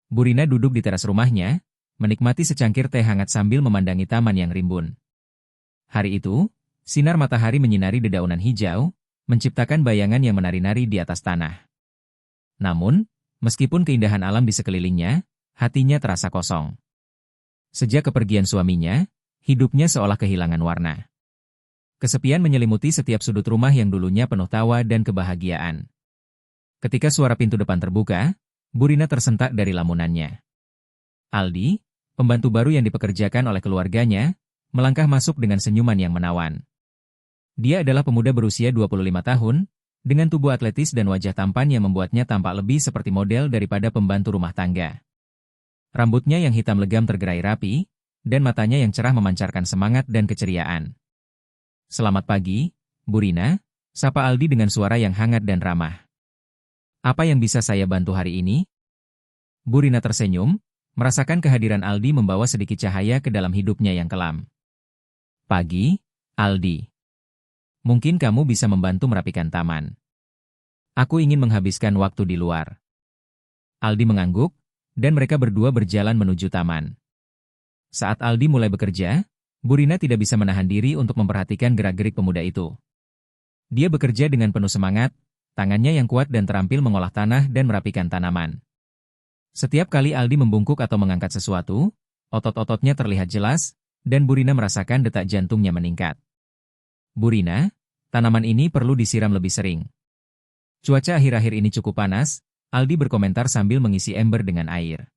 Burina duduk di teras rumahnya, menikmati secangkir teh hangat sambil memandangi taman yang rimbun. Hari itu, sinar matahari menyinari dedaunan hijau, menciptakan bayangan yang menari-nari di atas tanah. Namun, meskipun keindahan alam di sekelilingnya, hatinya terasa kosong. Sejak kepergian suaminya, hidupnya seolah kehilangan warna. Kesepian menyelimuti setiap sudut rumah yang dulunya penuh tawa dan kebahagiaan. Ketika suara pintu depan terbuka, Burina tersentak dari lamunannya. Aldi, pembantu baru yang dipekerjakan oleh keluarganya, melangkah masuk dengan senyuman yang menawan. Dia adalah pemuda berusia 25 tahun, dengan tubuh atletis dan wajah tampan yang membuatnya tampak lebih seperti model daripada pembantu rumah tangga. Rambutnya yang hitam legam tergerai rapi, dan matanya yang cerah memancarkan semangat dan keceriaan. "Selamat pagi, Burina," sapa Aldi dengan suara yang hangat dan ramah. "Apa yang bisa saya bantu hari ini?" Burina tersenyum, merasakan kehadiran Aldi membawa sedikit cahaya ke dalam hidupnya yang kelam. "Pagi, Aldi. Mungkin kamu bisa membantu merapikan taman. Aku ingin menghabiskan waktu di luar." Aldi mengangguk, dan mereka berdua berjalan menuju taman. Saat Aldi mulai bekerja, Burina tidak bisa menahan diri untuk memperhatikan gerak-gerik pemuda itu. Dia bekerja dengan penuh semangat, tangannya yang kuat dan terampil mengolah tanah dan merapikan tanaman. Setiap kali Aldi membungkuk atau mengangkat sesuatu, otot-ototnya terlihat jelas, dan Burina merasakan detak jantungnya meningkat. "Burina, tanaman ini perlu disiram lebih sering." "Cuaca akhir-akhir ini cukup panas," Aldi berkomentar sambil mengisi ember dengan air.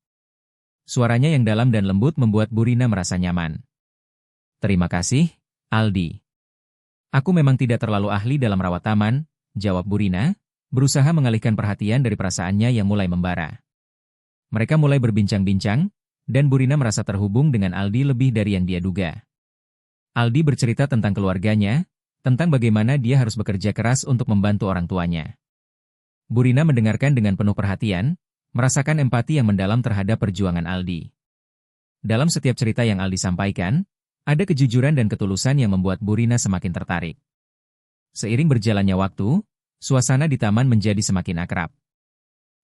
Suaranya yang dalam dan lembut membuat Burina merasa nyaman. "Terima kasih, Aldi. Aku memang tidak terlalu ahli dalam rawat taman," jawab Burina, berusaha mengalihkan perhatian dari perasaannya yang mulai membara. Mereka mulai berbincang-bincang, dan Burina merasa terhubung dengan Aldi lebih dari yang dia duga. Aldi bercerita tentang keluarganya, tentang bagaimana dia harus bekerja keras untuk membantu orang tuanya. Burina mendengarkan dengan penuh perhatian, merasakan empati yang mendalam terhadap perjuangan Aldi. Dalam setiap cerita yang Aldi sampaikan, ada kejujuran dan ketulusan yang membuat Burina semakin tertarik. Seiring berjalannya waktu, suasana di taman menjadi semakin akrab.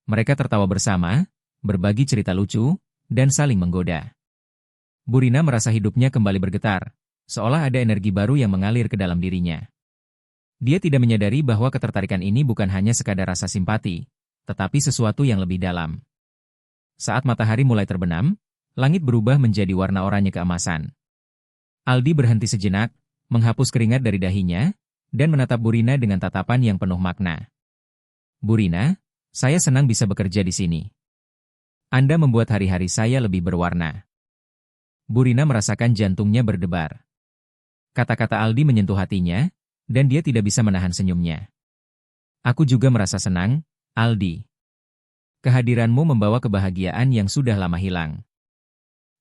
Mereka tertawa bersama, berbagi cerita lucu, dan saling menggoda. Burina merasa hidupnya kembali bergetar, seolah ada energi baru yang mengalir ke dalam dirinya. Dia tidak menyadari bahwa ketertarikan ini bukan hanya sekadar rasa simpati, tetapi sesuatu yang lebih dalam. Saat matahari mulai terbenam, langit berubah menjadi warna oranye keemasan. Aldi berhenti sejenak, menghapus keringat dari dahinya, dan menatap Burina dengan tatapan yang penuh makna. "Burina, saya senang bisa bekerja di sini. Anda membuat hari-hari saya lebih berwarna." Burina merasakan jantungnya berdebar. Kata-kata Aldi menyentuh hatinya, dan dia tidak bisa menahan senyumnya. "Aku juga merasa senang, Aldi. Kehadiranmu membawa kebahagiaan yang sudah lama hilang."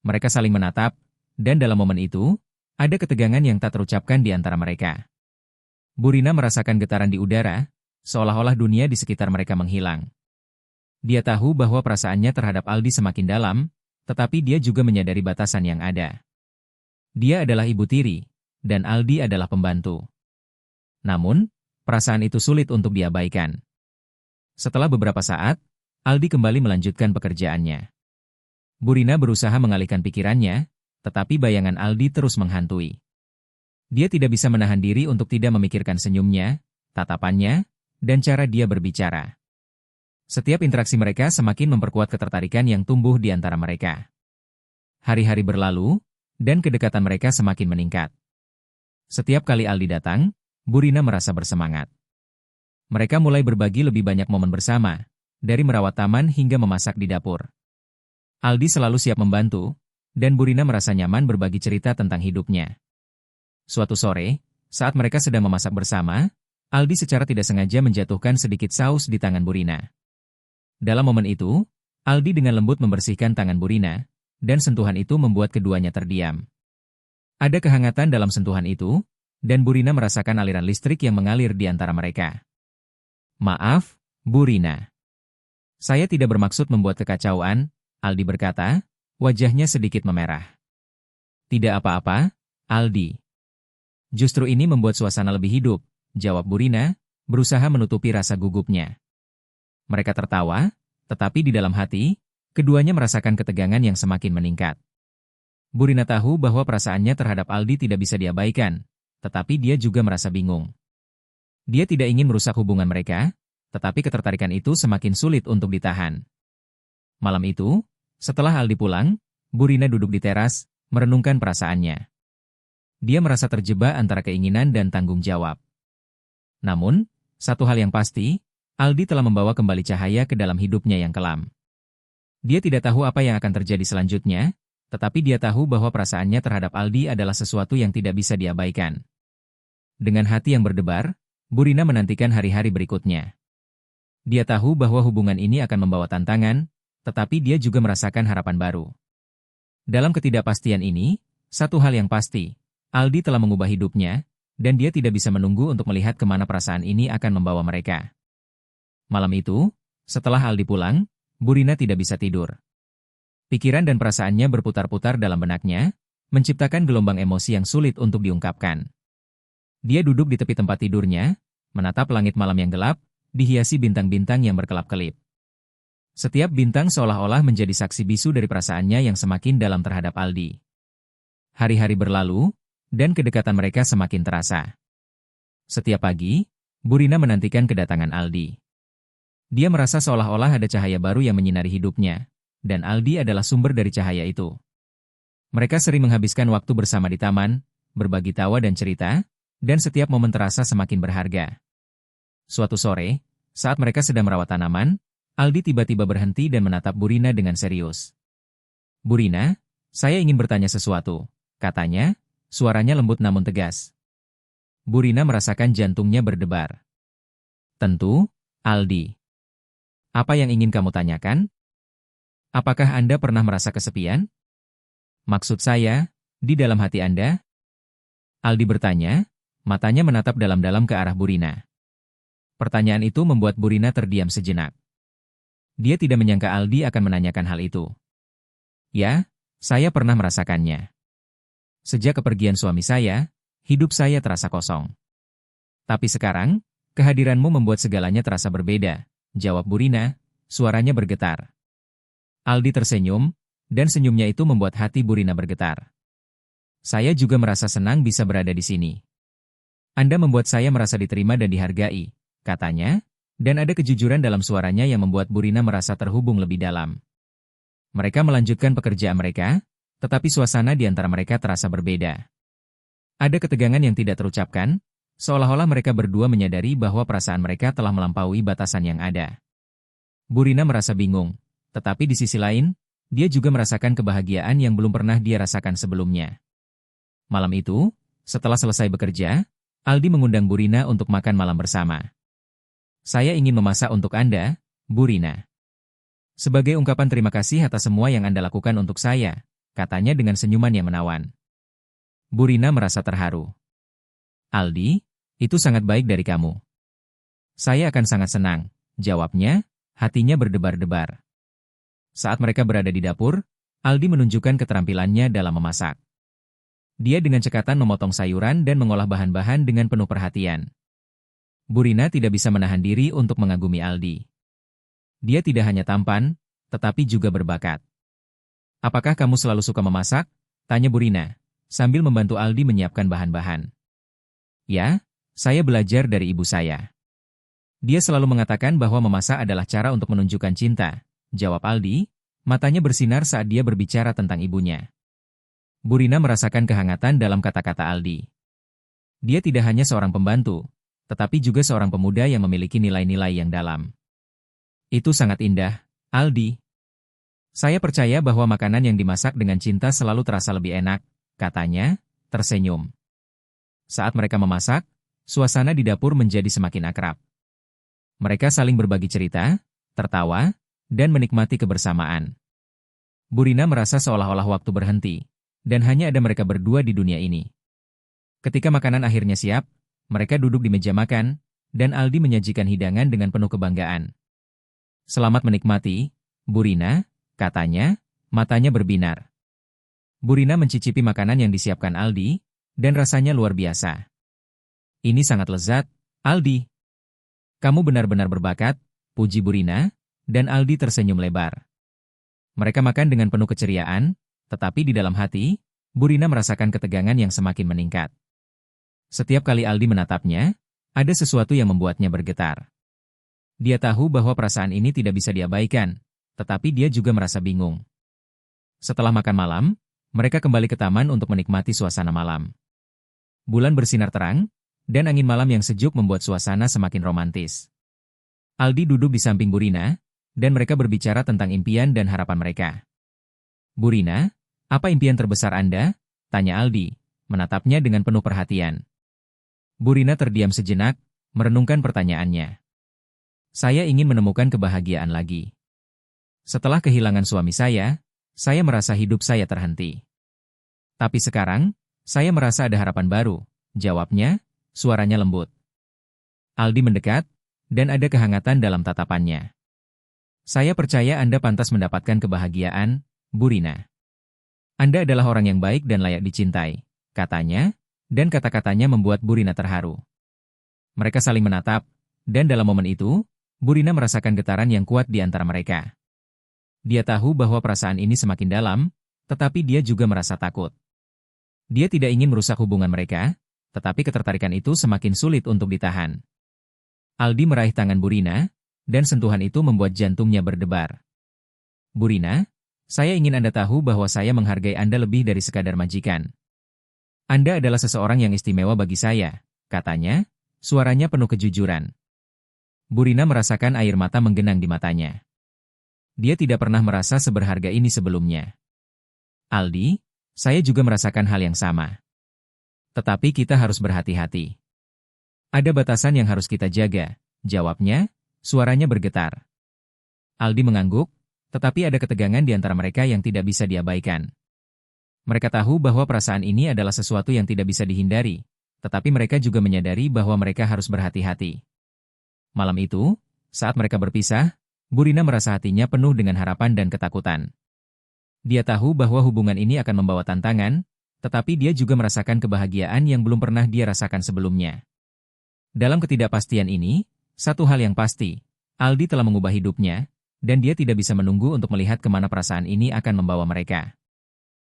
Mereka saling menatap, dan dalam momen itu, ada ketegangan yang tak terucapkan di antara mereka. Burina merasakan getaran di udara, seolah-olah dunia di sekitar mereka menghilang. Dia tahu bahwa perasaannya terhadap Aldi semakin dalam, tetapi dia juga menyadari batasan yang ada. Dia adalah ibu tiri, dan Aldi adalah pembantu. Namun, perasaan itu sulit untuk diabaikan. Setelah beberapa saat, Aldi kembali melanjutkan pekerjaannya. Burina berusaha mengalihkan pikirannya, tetapi bayangan Aldi terus menghantui. Dia tidak bisa menahan diri untuk tidak memikirkan senyumnya, tatapannya, dan cara dia berbicara. Setiap interaksi mereka semakin memperkuat ketertarikan yang tumbuh di antara mereka. Hari-hari berlalu, dan kedekatan mereka semakin meningkat. Setiap kali Aldi datang, Burina merasa bersemangat. Mereka mulai berbagi lebih banyak momen bersama, dari merawat taman hingga memasak di dapur. Aldi selalu siap membantu, dan Burina merasa nyaman berbagi cerita tentang hidupnya. Suatu sore, saat mereka sedang memasak bersama, Aldi secara tidak sengaja menjatuhkan sedikit saus di tangan Burina. Dalam momen itu, Aldi dengan lembut membersihkan tangan Burina, dan sentuhan itu membuat keduanya terdiam. Ada kehangatan dalam sentuhan itu, dan Burina merasakan aliran listrik yang mengalir di antara mereka. "Maaf, Burina. Saya tidak bermaksud membuat kekacauan," Aldi berkata, wajahnya sedikit memerah. "Tidak apa-apa, Aldi. Justru ini membuat suasana lebih hidup," jawab Burina, berusaha menutupi rasa gugupnya. Mereka tertawa, tetapi di dalam hati, Keduanya merasakan ketegangan yang semakin meningkat. Burina tahu bahwa perasaannya terhadap Aldi tidak bisa diabaikan, tetapi dia juga merasa bingung. Dia tidak ingin merusak hubungan mereka, tetapi ketertarikan itu semakin sulit untuk ditahan. Malam itu, setelah Aldi pulang, Burina duduk di teras, merenungkan perasaannya. Dia merasa terjebak antara keinginan dan tanggung jawab. Namun, satu hal yang pasti, Aldi telah membawa kembali cahaya ke dalam hidupnya yang kelam. Dia tidak tahu apa yang akan terjadi selanjutnya, tetapi dia tahu bahwa perasaannya terhadap Aldi adalah sesuatu yang tidak bisa diabaikan. Dengan hati yang berdebar, Burina menantikan hari-hari berikutnya. Dia tahu bahwa hubungan ini akan membawa tantangan, tetapi dia juga merasakan harapan baru. Dalam ketidakpastian ini, satu hal yang pasti, Aldi telah mengubah hidupnya, dan dia tidak bisa menunggu untuk melihat kemana perasaan ini akan membawa mereka. Malam itu, setelah Aldi pulang, Burina tidak bisa tidur. Pikiran dan perasaannya berputar-putar dalam benaknya, menciptakan gelombang emosi yang sulit untuk diungkapkan. Dia duduk di tepi tempat tidurnya, menatap langit malam yang gelap, dihiasi bintang-bintang yang berkelap-kelip. Setiap bintang seolah-olah menjadi saksi bisu dari perasaannya yang semakin dalam terhadap Aldi. Hari-hari berlalu, dan kedekatan mereka semakin terasa. Setiap pagi, Burina menantikan kedatangan Aldi. Dia merasa seolah-olah ada cahaya baru yang menyinari hidupnya, dan Aldi adalah sumber dari cahaya itu. Mereka sering menghabiskan waktu bersama di taman, berbagi tawa dan cerita, dan setiap momen terasa semakin berharga. Suatu sore, saat mereka sedang merawat tanaman, Aldi tiba-tiba berhenti dan menatap Burina dengan serius. "Burina, saya ingin bertanya sesuatu," katanya, suaranya lembut namun tegas. Burina merasakan jantungnya berdebar. "Tentu, Aldi. Apa yang ingin kamu tanyakan? Apakah Anda pernah merasa kesepian? Maksud saya, di dalam hati Anda?" Aldi bertanya, matanya menatap dalam-dalam ke arah Burina. Pertanyaan itu membuat Burina terdiam sejenak. Dia tidak menyangka Aldi akan menanyakan hal itu. "Ya, saya pernah merasakannya. Sejak kepergian suami saya, hidup saya terasa kosong. Tapi sekarang, kehadiranmu membuat segalanya terasa berbeda," jawab Burina, suaranya bergetar. Aldi tersenyum, dan senyumnya itu membuat hati Burina bergetar. "Saya juga merasa senang bisa berada di sini. Anda membuat saya merasa diterima dan dihargai," katanya, dan ada kejujuran dalam suaranya yang membuat Burina merasa terhubung lebih dalam. Mereka melanjutkan pekerjaan mereka, tetapi suasana di antara mereka terasa berbeda. Ada ketegangan yang tidak terucapkan, seolah-olah mereka berdua menyadari bahwa perasaan mereka telah melampaui batasan yang ada. Burina merasa bingung, tetapi di sisi lain, dia juga merasakan kebahagiaan yang belum pernah dia rasakan sebelumnya. Malam itu, setelah selesai bekerja, Aldi mengundang Burina untuk makan malam bersama. "Saya ingin memasak untuk Anda, Burina. Sebagai ungkapan terima kasih atas semua yang Anda lakukan untuk saya," katanya dengan senyuman yang menawan. Burina merasa terharu. "Aldi, itu sangat baik dari kamu." "Saya akan sangat senang," jawabnya, hatinya berdebar-debar. Saat mereka berada di dapur, Aldi menunjukkan keterampilannya dalam memasak. Dia dengan cekatan memotong sayuran dan mengolah bahan-bahan dengan penuh perhatian. Burina tidak bisa menahan diri untuk mengagumi Aldi. Dia tidak hanya tampan, tetapi juga berbakat. "Apakah kamu selalu suka memasak?" tanya Burina, sambil membantu Aldi menyiapkan bahan-bahan. "Ya, saya belajar dari ibu saya. Dia selalu mengatakan bahwa memasak adalah cara untuk menunjukkan cinta," jawab Aldi, matanya bersinar saat dia berbicara tentang ibunya. Burina merasakan kehangatan dalam kata-kata Aldi. Dia tidak hanya seorang pembantu, tetapi juga seorang pemuda yang memiliki nilai-nilai yang dalam. "Itu sangat indah, Aldi. Saya percaya bahwa makanan yang dimasak dengan cinta selalu terasa lebih enak," katanya, tersenyum. Saat mereka memasak, suasana di dapur menjadi semakin akrab. Mereka saling berbagi cerita, tertawa, dan menikmati kebersamaan. Burina merasa seolah-olah waktu berhenti, dan hanya ada mereka berdua di dunia ini. Ketika makanan akhirnya siap, mereka duduk di meja makan, dan Aldi menyajikan hidangan dengan penuh kebanggaan. "Selamat menikmati, Burina," katanya, matanya berbinar. Burina mencicipi makanan yang disiapkan Aldi, dan rasanya luar biasa. "Ini sangat lezat, Aldi. Kamu benar-benar berbakat," puji Burina, dan Aldi tersenyum lebar. Mereka makan dengan penuh keceriaan, tetapi di dalam hati, Burina merasakan ketegangan yang semakin meningkat. Setiap kali Aldi menatapnya, ada sesuatu yang membuatnya bergetar. Dia tahu bahwa perasaan ini tidak bisa diabaikan, tetapi dia juga merasa bingung. Setelah makan malam, mereka kembali ke taman untuk menikmati suasana malam. Bulan bersinar terang, dan angin malam yang sejuk membuat suasana semakin romantis. Aldi duduk di samping Burina, dan mereka berbicara tentang impian dan harapan mereka. "Burina, apa impian terbesar Anda?" tanya Aldi, menatapnya dengan penuh perhatian. Burina terdiam sejenak, merenungkan pertanyaannya. "Saya ingin menemukan kebahagiaan lagi. Setelah kehilangan suami saya merasa hidup saya terhenti. Tapi sekarang, saya merasa ada harapan baru," jawabnya, suaranya lembut. Aldi mendekat, dan ada kehangatan dalam tatapannya. "Saya percaya Anda pantas mendapatkan kebahagiaan, Burina. Anda adalah orang yang baik dan layak dicintai," katanya, dan kata-katanya membuat Burina terharu. Mereka saling menatap, dan dalam momen itu, Burina merasakan getaran yang kuat di antara mereka. Dia tahu bahwa perasaan ini semakin dalam, tetapi dia juga merasa takut. Dia tidak ingin merusak hubungan mereka, tetapi ketertarikan itu semakin sulit untuk ditahan. Aldi meraih tangan Burina, dan sentuhan itu membuat jantungnya berdebar. "Burina, saya ingin Anda tahu bahwa saya menghargai Anda lebih dari sekadar majikan. Anda adalah seseorang yang istimewa bagi saya," katanya, suaranya penuh kejujuran. Burina merasakan air mata menggenang di matanya. Dia tidak pernah merasa seberharga ini sebelumnya. "Aldi, saya juga merasakan hal yang sama. Tetapi kita harus berhati-hati. Ada batasan yang harus kita jaga," jawabnya, suaranya bergetar. Aldi mengangguk, tetapi ada ketegangan di antara mereka yang tidak bisa diabaikan. Mereka tahu bahwa perasaan ini adalah sesuatu yang tidak bisa dihindari, tetapi mereka juga menyadari bahwa mereka harus berhati-hati. Malam itu, saat mereka berpisah, Burina merasa hatinya penuh dengan harapan dan ketakutan. Dia tahu bahwa hubungan ini akan membawa tantangan, tetapi dia juga merasakan kebahagiaan yang belum pernah dia rasakan sebelumnya. Dalam ketidakpastian ini, satu hal yang pasti, Aldi telah mengubah hidupnya, dan dia tidak bisa menunggu untuk melihat kemana perasaan ini akan membawa mereka.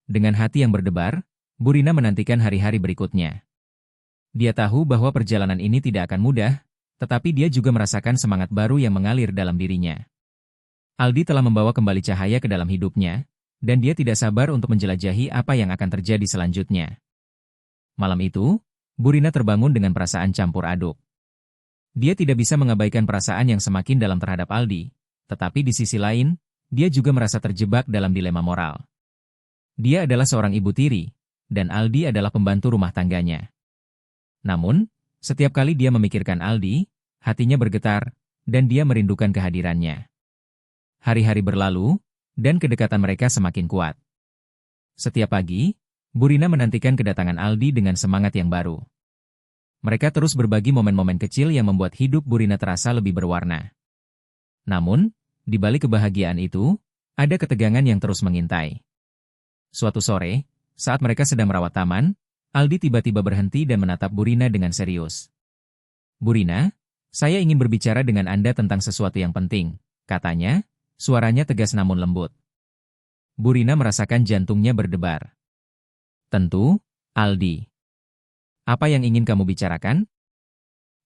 Dengan hati yang berdebar, Burina menantikan hari-hari berikutnya. Dia tahu bahwa perjalanan ini tidak akan mudah, tetapi dia juga merasakan semangat baru yang mengalir dalam dirinya. Aldi telah membawa kembali cahaya ke dalam hidupnya, dan dia tidak sabar untuk menjelajahi apa yang akan terjadi selanjutnya. Malam itu, Burina terbangun dengan perasaan campur aduk. Dia tidak bisa mengabaikan perasaan yang semakin dalam terhadap Aldi, tetapi di sisi lain, dia juga merasa terjebak dalam dilema moral. Dia adalah seorang ibu tiri, dan Aldi adalah pembantu rumah tangganya. Namun, setiap kali dia memikirkan Aldi, hatinya bergetar, dan dia merindukan kehadirannya. Hari-hari berlalu, dan kedekatan mereka semakin kuat. Setiap pagi, Burina menantikan kedatangan Aldi dengan semangat yang baru. Mereka terus berbagi momen-momen kecil yang membuat hidup Burina terasa lebih berwarna. Namun, di balik kebahagiaan itu, ada ketegangan yang terus mengintai. Suatu sore, saat mereka sedang merawat taman, Aldi tiba-tiba berhenti dan menatap Burina dengan serius. "Burina, saya ingin berbicara dengan Anda tentang sesuatu yang penting," katanya, suaranya tegas namun lembut. Burina merasakan jantungnya berdebar. "Tentu, Aldi. Apa yang ingin kamu bicarakan?"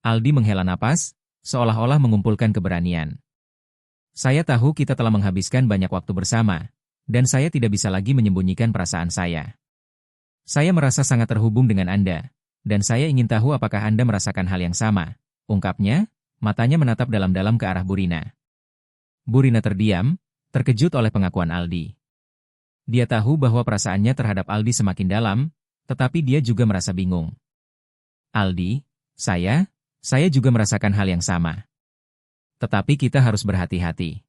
Aldi menghela napas, seolah-olah mengumpulkan keberanian. "Saya tahu kita telah menghabiskan banyak waktu bersama, dan saya tidak bisa lagi menyembunyikan perasaan saya. Saya merasa sangat terhubung dengan Anda, dan saya ingin tahu apakah Anda merasakan hal yang sama," ungkapnya, matanya menatap dalam-dalam ke arah Burina. Burina terdiam, terkejut oleh pengakuan Aldi. Dia tahu bahwa perasaannya terhadap Aldi semakin dalam, tetapi dia juga merasa bingung. "Aldi, saya juga merasakan hal yang sama. Tetapi kita harus berhati-hati.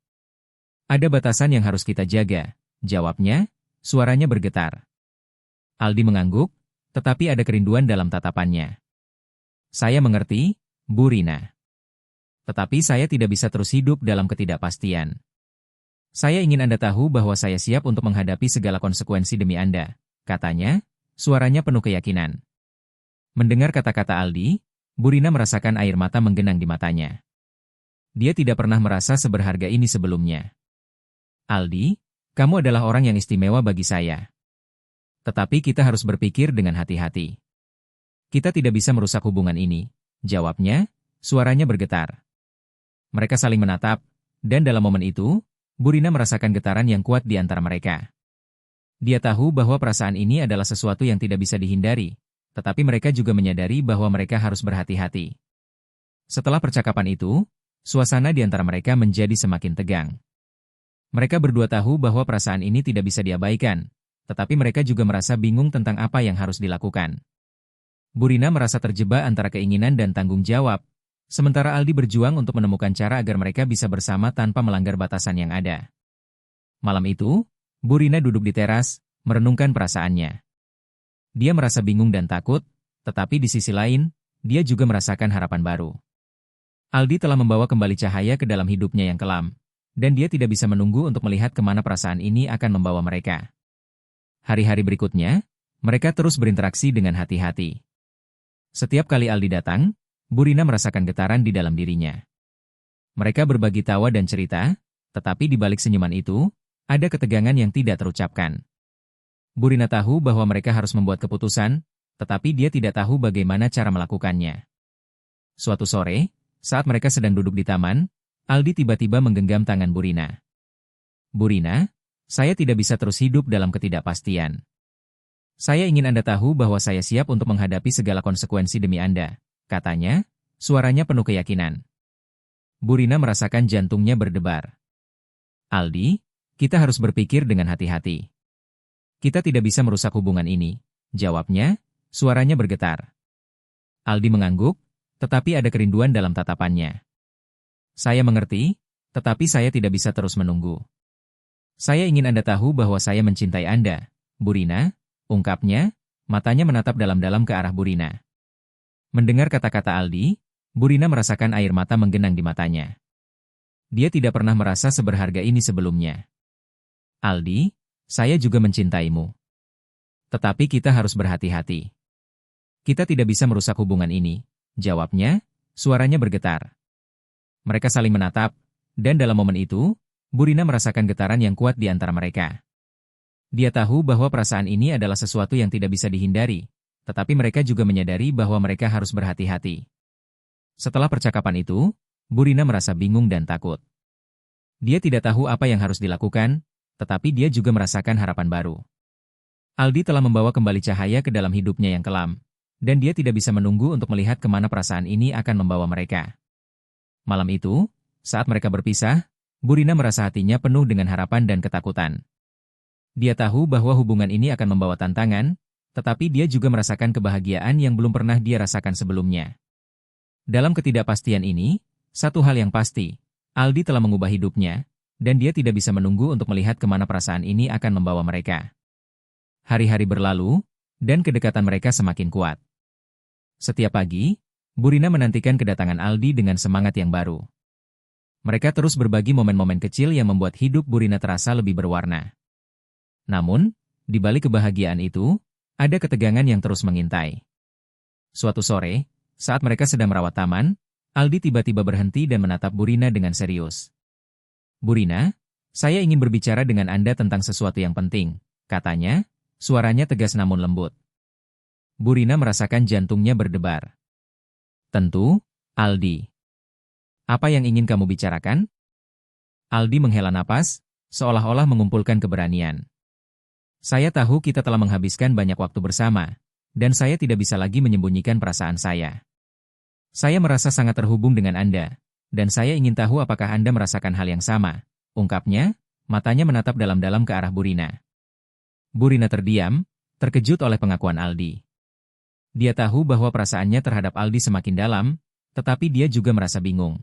Ada batasan yang harus kita jaga," jawabnya, suaranya bergetar. Aldi mengangguk, tetapi ada kerinduan dalam tatapannya. "Saya mengerti, Burina. Tetapi saya tidak bisa terus hidup dalam ketidakpastian. Saya ingin Anda tahu bahwa saya siap untuk menghadapi segala konsekuensi demi Anda," katanya, suaranya penuh keyakinan. Mendengar kata-kata Aldi, Burina merasakan air mata menggenang di matanya. Dia tidak pernah merasa seberharga ini sebelumnya. "Aldi, Kamu adalah orang yang istimewa bagi saya. Tetapi kita harus berpikir dengan hati-hati. Kita tidak bisa merusak hubungan ini, jawabnya, suaranya bergetar. Mereka saling menatap, dan dalam momen itu, Burina merasakan getaran yang kuat di antara mereka. Dia tahu bahwa perasaan ini adalah sesuatu yang tidak bisa dihindari, tetapi mereka juga menyadari bahwa mereka harus berhati-hati. Setelah percakapan itu, suasana di antara mereka menjadi semakin tegang. Mereka berdua tahu bahwa perasaan ini tidak bisa diabaikan, tetapi mereka juga merasa bingung tentang apa yang harus dilakukan. Burina merasa terjebak antara keinginan dan tanggung jawab, sementara Aldi berjuang untuk menemukan cara agar mereka bisa bersama tanpa melanggar batasan yang ada. Malam itu, Burina duduk di teras, merenungkan perasaannya. Dia merasa bingung dan takut, tetapi di sisi lain, dia juga merasakan harapan baru. Aldi telah membawa kembali cahaya ke dalam hidupnya yang kelam, dan dia tidak bisa menunggu untuk melihat kemana perasaan ini akan membawa mereka. Hari-hari berikutnya, mereka terus berinteraksi dengan hati-hati. Setiap kali Aldi datang, Burina merasakan getaran di dalam dirinya. Mereka berbagi tawa dan cerita, tetapi di balik senyuman itu, ada ketegangan yang tidak terucapkan. Burina tahu bahwa mereka harus membuat keputusan, tetapi dia tidak tahu bagaimana cara melakukannya. Suatu sore, saat mereka sedang duduk di taman, Aldi tiba-tiba menggenggam tangan Burina. Burina, saya tidak bisa terus hidup dalam ketidakpastian. Saya ingin Anda tahu bahwa saya siap untuk menghadapi segala konsekuensi demi Anda, katanya, suaranya penuh keyakinan. Burina merasakan jantungnya berdebar. Aldi, kita harus berpikir dengan hati-hati. Kita tidak bisa merusak hubungan ini, jawabnya, suaranya bergetar. Aldi mengangguk, tetapi ada kerinduan dalam tatapannya. Saya mengerti, tetapi saya tidak bisa terus menunggu. Saya ingin Anda tahu bahwa saya mencintai Anda, Burina, ungkapnya, matanya menatap dalam-dalam ke arah Burina. Mendengar kata-kata Aldi, Burina merasakan air mata menggenang di matanya. Dia tidak pernah merasa seberharga ini sebelumnya. Aldi, saya juga mencintaimu. Tetapi kita harus berhati-hati. Kita tidak bisa merusak hubungan ini, jawabnya, suaranya bergetar. Mereka saling menatap, dan dalam momen itu, Burina merasakan getaran yang kuat di antara mereka. Dia tahu bahwa perasaan ini adalah sesuatu yang tidak bisa dihindari, tetapi mereka juga menyadari bahwa mereka harus berhati-hati. Setelah percakapan itu, Burina merasa bingung dan takut. Dia tidak tahu apa yang harus dilakukan, tetapi dia juga merasakan harapan baru. Aldi telah membawa kembali cahaya ke dalam hidupnya yang kelam, dan dia tidak bisa menunggu untuk melihat kemana perasaan ini akan membawa mereka. Malam itu, saat mereka berpisah, Burina merasa hatinya penuh dengan harapan dan ketakutan. Dia tahu bahwa hubungan ini akan membawa tantangan, tetapi dia juga merasakan kebahagiaan yang belum pernah dia rasakan sebelumnya. Dalam ketidakpastian ini, satu hal yang pasti, Aldi telah mengubah hidupnya, dan dia tidak bisa menunggu untuk melihat kemana perasaan ini akan membawa mereka. Hari-hari berlalu, dan kedekatan mereka semakin kuat. Setiap pagi, Burina menantikan kedatangan Aldi dengan semangat yang baru. Mereka terus berbagi momen-momen kecil yang membuat hidup Burina terasa lebih berwarna. Namun, di balik kebahagiaan itu, ada ketegangan yang terus mengintai. Suatu sore, saat mereka sedang merawat taman, Aldi tiba-tiba berhenti dan menatap Burina dengan serius. Burina, saya ingin berbicara dengan Anda tentang sesuatu yang penting, katanya, suaranya tegas namun lembut. Burina merasakan jantungnya berdebar. Tentu, Aldi. Apa yang ingin kamu bicarakan? Aldi menghela napas, seolah-olah mengumpulkan keberanian. Saya tahu kita telah menghabiskan banyak waktu bersama, dan saya tidak bisa lagi menyembunyikan perasaan saya. Saya merasa sangat terhubung dengan Anda, dan saya ingin tahu apakah Anda merasakan hal yang sama, ungkapnya, matanya menatap dalam-dalam ke arah Burina. Burina terdiam, terkejut oleh pengakuan Aldi. Dia tahu bahwa perasaannya terhadap Aldi semakin dalam, tetapi dia juga merasa bingung.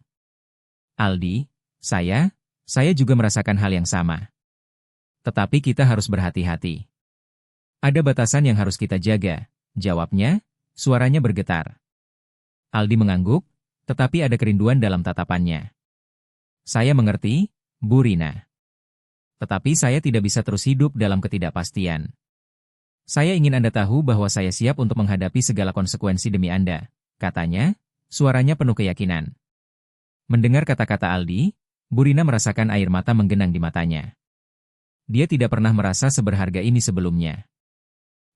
Aldi, saya juga merasakan hal yang sama. Tetapi kita harus berhati-hati. Ada batasan yang harus kita jaga, jawabnya, suaranya bergetar. Aldi mengangguk, tetapi ada kerinduan dalam tatapannya. Saya mengerti, Burina. Tetapi saya tidak bisa terus hidup dalam ketidakpastian. Saya ingin Anda tahu bahwa saya siap untuk menghadapi segala konsekuensi demi Anda, katanya, suaranya penuh keyakinan. Mendengar kata-kata Aldi, Burina merasakan air mata menggenang di matanya. Dia tidak pernah merasa seberharga ini sebelumnya.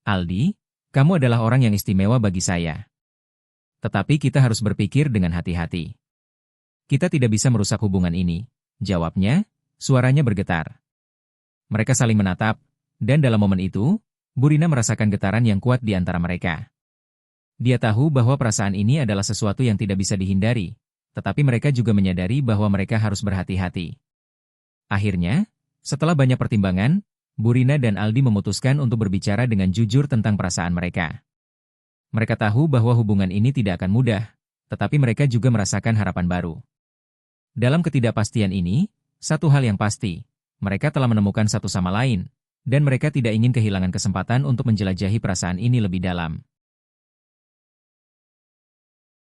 Aldi, kamu adalah orang yang istimewa bagi saya. Tetapi kita harus berpikir dengan hati-hati. Kita tidak bisa merusak hubungan ini, jawabnya, suaranya bergetar. Mereka saling menatap, dan dalam momen itu, Burina merasakan getaran yang kuat di antara mereka. Dia tahu bahwa perasaan ini adalah sesuatu yang tidak bisa dihindari, tetapi mereka juga menyadari bahwa mereka harus berhati-hati. Akhirnya, setelah banyak pertimbangan, Burina dan Aldi memutuskan untuk berbicara dengan jujur tentang perasaan mereka. Mereka tahu bahwa hubungan ini tidak akan mudah, tetapi mereka juga merasakan harapan baru. Dalam ketidakpastian ini, satu hal yang pasti, mereka telah menemukan satu sama lain, dan mereka tidak ingin kehilangan kesempatan untuk menjelajahi perasaan ini lebih dalam.